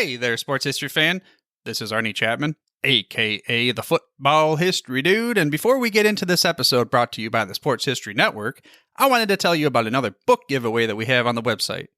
Hey there, sports history fan. This is Arnie Chapman, aka the Football History Dude, and before we get into this episode brought to you by the Sports History Network, I wanted to tell you about another book giveaway that we have on the website.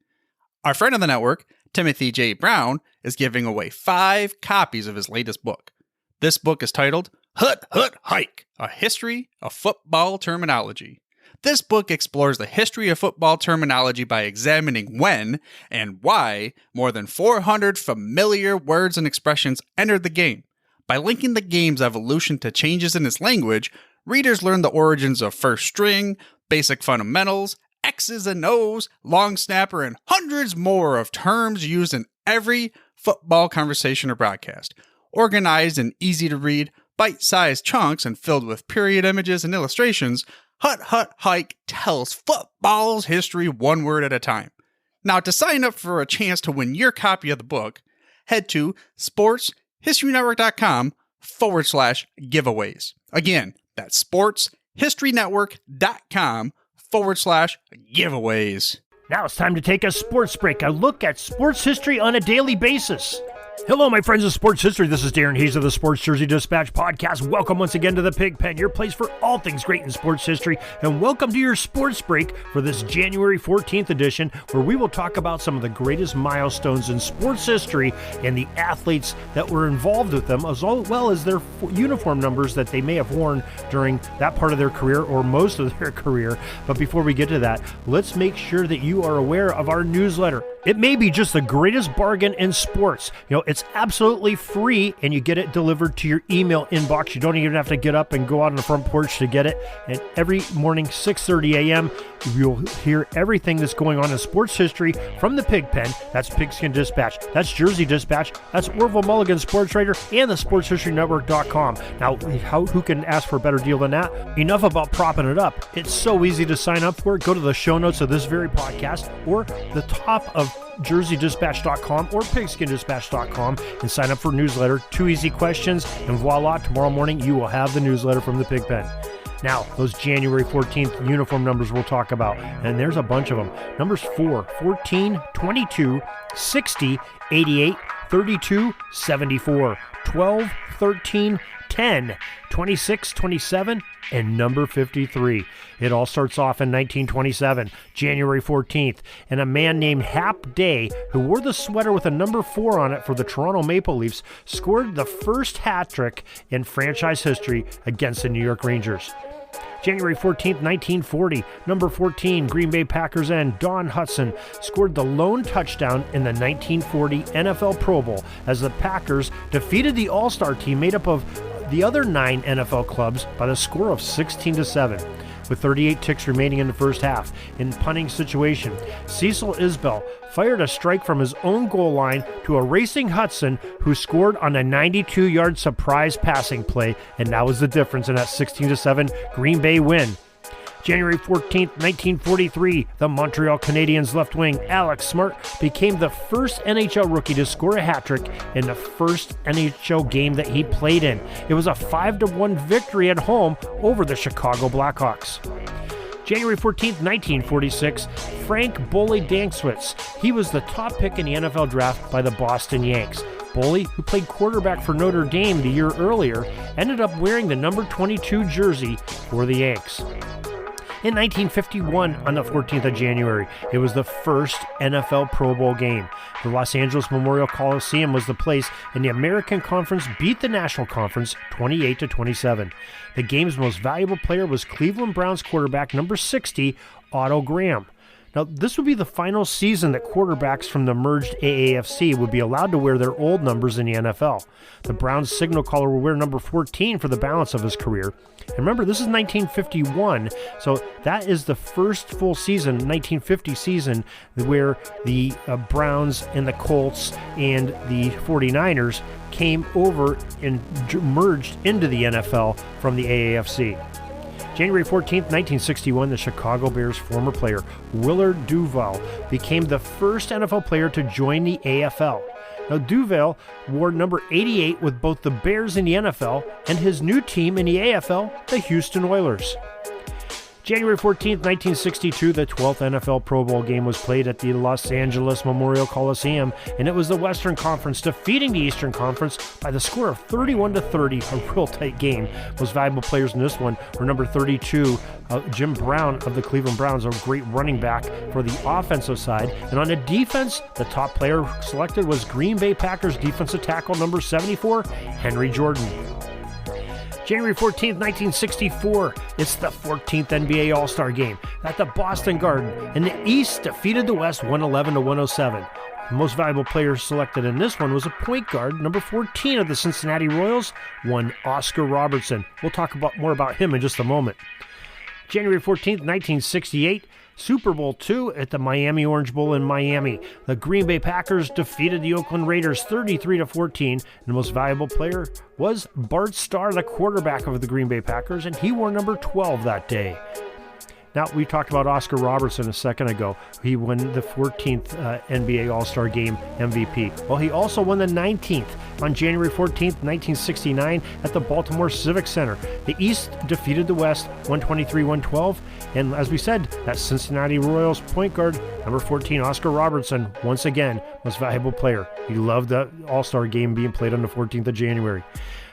Our friend of the network, Timothy J. Brown, is giving away 5 copies of his latest book. This book is titled Hut Hut Hike, A History of Football Terminology. This book explores the history of football terminology by examining when and why more than 400 familiar words and expressions entered the game. By linking the game's evolution to changes in its language, readers learn the origins of first string, basic fundamentals, X's and O's, long snapper, and hundreds more of terms used in every football conversation or broadcast. Organized in easy-to-read, bite-sized chunks and filled with period images and illustrations, Hut Hut Hike tells football's history one word at a time. Now, to sign up for a chance to win your copy of the book, head to sportshistorynetwork.com/giveaways. Again, that's sportshistorynetwork.com/giveaways. Now it's time to take a sports break, a look at sports history on a daily basis. Hello, my friends of sports history. This is Darren Hayes of the Sports Jersey Dispatch podcast. Welcome once again to the Pig Pen, your place for all things great in sports history. And welcome to your sports break for this January 14th edition, where we will talk about some of the greatest milestones in sports history and the athletes that were involved with them, as well as their uniform numbers that they may have worn during that part of their career or most of their career. But before we get to that, let's make sure that you are aware of our newsletter. It may be just the greatest bargain in sports. It's absolutely free, and you get it delivered to your email inbox. You don't even have to get up and go out on the front porch to get it. And every morning, 6:30 a.m., you'll hear everything that's going on in sports history from the Pig Pen. That's Pigskin Dispatch. That's Jersey Dispatch. That's Orville Mulligan Sports Writer and the sportshistorynetwork.com. Now, who can ask for a better deal than that? Enough about propping it up. It's so easy to sign up for it. Go to the show notes of this very podcast or the top of jerseydispatch.com or pigskindispatch.com and sign up for newsletter. 2 easy questions, and voila, tomorrow morning you will have the newsletter from the Pig Pen. Now, those January 14th uniform numbers we'll talk about, and there's a bunch of them. Numbers 4, 14, 22, 60, 88, 32, 74, 12, 13, 10, 26, 27, and number 53. It all starts off in 1927, January 14th, and a man named Hap Day, who wore the sweater with a number 4 on it for the Toronto Maple Leafs, scored the first hat trick in franchise history against the New York Rangers. January 14th, 1940, number 14, Green Bay Packers end Don Hutson scored the lone touchdown in the 1940 NFL Pro Bowl as the Packers defeated the All-Star team made up of the other 9 NFL clubs by the score of 16-7. With 38 ticks remaining in the first half. In punting situation, Cecil Isbell fired a strike from his own goal line to a racing Hudson, who scored on a 92-yard surprise passing play, and that was the difference in that 16-7 Green Bay win. January 14th, 1943, the Montreal Canadiens left wing Alex Smart became the first NHL rookie to score a hat trick in the first NHL game that he played in. It was a 5-1 victory at home over the Chicago Blackhawks. January 14th, 1946, Frank Bully Dankwitz. He was the top pick in the NFL draft by the Boston Yanks. Bully, who played quarterback for Notre Dame the year earlier, ended up wearing the number 22 jersey for the Yanks. In 1951, on the 14th of January, it was the first NFL Pro Bowl game. The Los Angeles Memorial Coliseum was the place, and the American Conference beat the National Conference 28-27. The game's most valuable player was Cleveland Browns quarterback number 60, Otto Graham. Now, this would be the final season that quarterbacks from the merged AAFC would be allowed to wear their old numbers in the NFL. The Browns signal caller will wear number 14 for the balance of his career. And remember, this is 1951, so that is the first full season, 1950 season, where the Browns and the Colts and the 49ers came over and merged into the NFL from the AAFC. January 14th, 1961, the Chicago Bears former player Willard Duval became the first NFL player to join the AFL. Now, Duval wore number 88 with both the Bears in the NFL and his new team in the AFL, the Houston Oilers. January 14th, 1962, the 12th NFL Pro Bowl game was played at the Los Angeles Memorial Coliseum, and it was the Western Conference defeating the Eastern Conference by the score of 31-30, a real tight game. Most valuable players in this one were number 32, Jim Brown of the Cleveland Browns, a great running back for the offensive side. And on the defense, the top player selected was Green Bay Packers defensive tackle number 74, Henry Jordan. January 14th, 1964, it's the 14th NBA All-Star Game at the Boston Garden, and the East defeated the West 111-107. The most valuable player selected in this one was a point guard, number 14 of the Cincinnati Royals, one Oscar Robertson. We'll talk more about him in just a moment. January 14th, 1968, Super Bowl II at the Miami Orange Bowl in Miami. The Green Bay Packers defeated the Oakland Raiders 33-14. And the most valuable player was Bart Starr, the quarterback of the Green Bay Packers, and he wore number 12 that day. Now, we talked about Oscar Robertson a second ago. He won the 14th NBA All-Star Game MVP. Well, he also won the 19th on January 14th, 1969 at the Baltimore Civic Center. The East defeated the West 123-112. And as we said, that Cincinnati Royals point guard, number 14, Oscar Robertson, once again, most valuable player. He loved the All-Star Game being played on the 14th of January.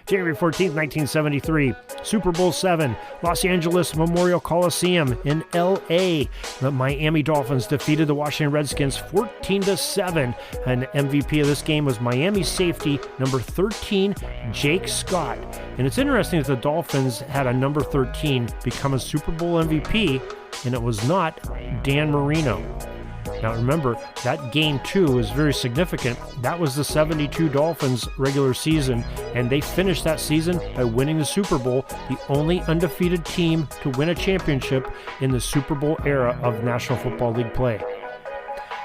January 14th, 1973, Super Bowl VII, Los Angeles Memorial Coliseum in L.A. The Miami Dolphins defeated the Washington Redskins 14-7. And MVP of this game was Miami safety number 13, Jake Scott. And it's interesting that the Dolphins had a number 13 become a Super Bowl MVP, and it was not Dan Marino. Now remember, that game too is very significant. That was the 72 Dolphins regular season, and they finished that season by winning the Super Bowl, the only undefeated team to win a championship in the Super Bowl era of National Football League play.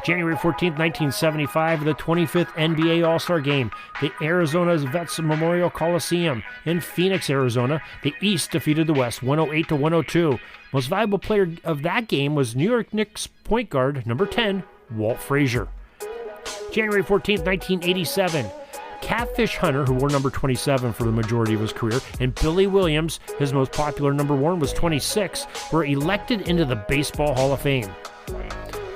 January 14th, 1975, the 25th NBA All-Star Game, the Arizona Vets Memorial Coliseum in Phoenix, Arizona. The East defeated the West 108-102. Most valuable player of that game was New York Knicks point guard number 10, Walt Frazier. January 14th, 1987, Catfish Hunter, who wore number 27 for the majority of his career, and Billy Williams, his most popular number one was 26, were elected into the Baseball Hall of Fame.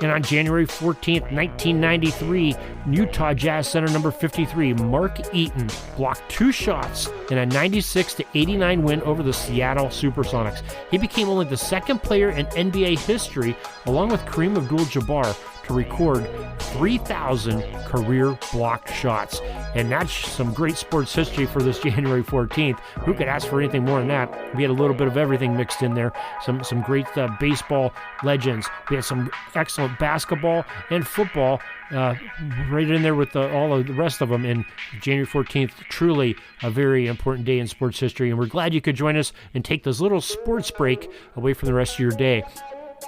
And on January 14th, 1993, Utah Jazz center number 53, Mark Eaton, blocked 2 shots in a 96-89 win over the Seattle Supersonics. He became only the second player in NBA history, along with Kareem Abdul-Jabbar, to record 3,000 career blocked shots. And that's some great sports history for this January 14th. Who could ask for anything more than that? We had a little bit of everything mixed in there. Some great baseball legends. We had some excellent basketball and football right in there with all of the rest of them. And January 14th, truly a very important day in sports history. And we're glad you could join us and take this little sports break away from the rest of your day.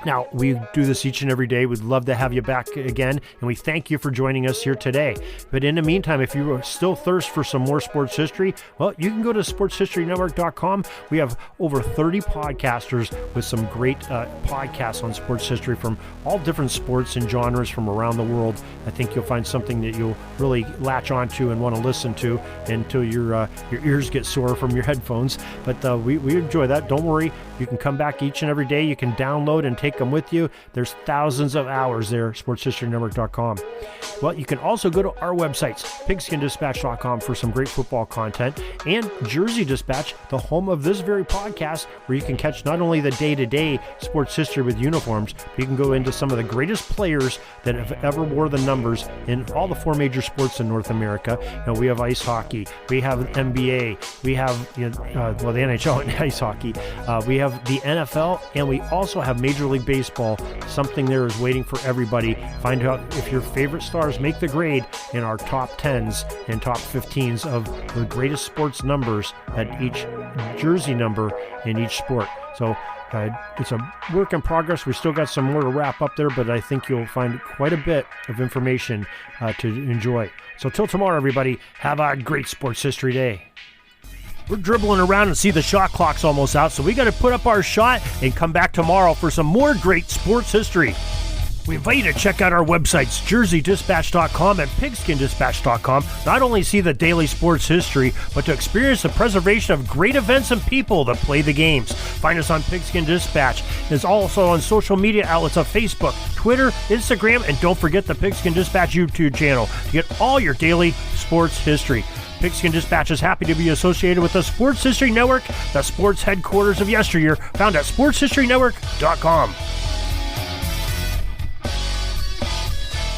Now, we do this each and every day. We'd love to have you back again, and we thank you for joining us here today. But in the meantime, if you still thirst for some more sports history, well, you can go to sportshistorynetwork.com. We have over 30 podcasters with some great podcasts on sports history from all different sports and genres from around the world. I think you'll find something that you'll really latch onto and want to listen to until your ears get sore from your headphones. But we enjoy that. Don't worry. You can come back each and every day. You can download and take them with you. There's thousands of hours there, sportshistorynetwork.com. Well, you can also go to our websites, pigskindispatch.com for some great football content, and Jersey Dispatch, the home of this very podcast, where you can catch not only the day-to-day sports history with uniforms, but you can go into some of the greatest players that have ever wore the numbers in all the 4 major sports in North America. You know, we have ice hockey, we have NBA, we have the NHL and ice hockey, we have the NFL, and we also have Major League Baseball. Something there is waiting for everybody. Find out if your favorite stars make the grade in our top 10s and top 15s of the greatest sports numbers at each jersey number in each sport. So it's a work in progress. We still got some more to wrap up there, but I think you'll find quite a bit of information to enjoy. So till tomorrow, everybody, have a great sports history day. We're dribbling around and see the shot clock's almost out, so we got to put up our shot and come back tomorrow for some more great sports history. We invite you to check out our websites, jerseydispatch.com and pigskindispatch.com. Not only see the daily sports history, but to experience the preservation of great events and people that play the games. Find us on Pigskin Dispatch. It's also on social media outlets of Facebook, Twitter, Instagram, and don't forget the Pigskin Dispatch YouTube channel to get all your daily sports history. Pigskin Dispatch is happy to be associated with the Sports History Network, the sports headquarters of yesteryear, found at sportshistorynetwork.com.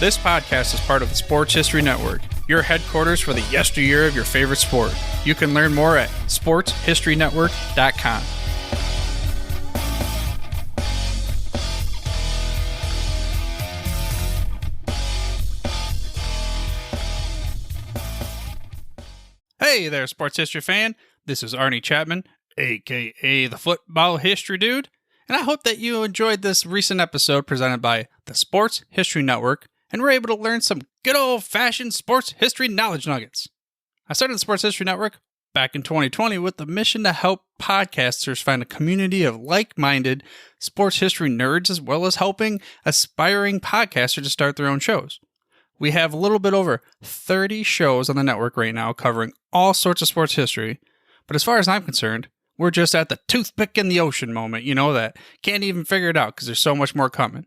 This podcast is part of the Sports History Network, your headquarters for the yesteryear of your favorite sport. You can learn more at sportshistorynetwork.com. Hey there, sports history fan. This is Arnie Chapman, aka the Football History Dude, and I hope that you enjoyed this recent episode presented by the Sports History Network and were able to learn some good old-fashioned sports history knowledge nuggets. I started the Sports History Network back in 2020 with the mission to help podcasters find a community of like-minded sports history nerds, as well as helping aspiring podcasters to start their own shows. We have a little bit over 30 shows on the network right now covering all sorts of sports history, but as far as I'm concerned, we're just at the toothpick in the ocean moment, that can't even figure it out because there's so much more coming.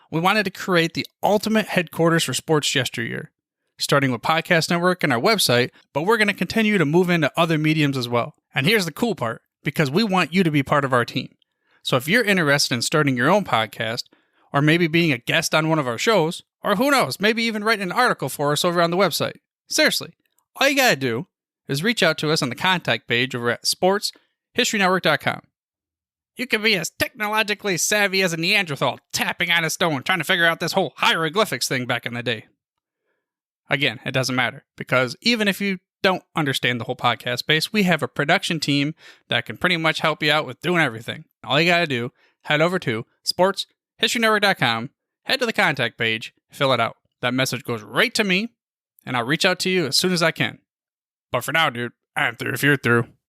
We wanted to create the ultimate headquarters for sports yesteryear, starting with Podcast Network and our website, but we're going to continue to move into other mediums as well. And here's the cool part, because we want you to be part of our team. So if you're interested in starting your own podcast, or maybe being a guest on one of our shows, or who knows, maybe even writing an article for us over on the website. Seriously, all you got to do is reach out to us on the contact page over at sportshistorynetwork.com. You can be as technologically savvy as a Neanderthal tapping on a stone trying to figure out this whole hieroglyphics thing back in the day. Again, it doesn't matter, because even if you don't understand the whole podcast space, we have a production team that can pretty much help you out with doing everything. All you got to do, head over to sportshistorynetwork.com, head to the contact page, fill it out. That message goes right to me, and I'll reach out to you as soon as I can. But for now, dude, I'm through if you're through.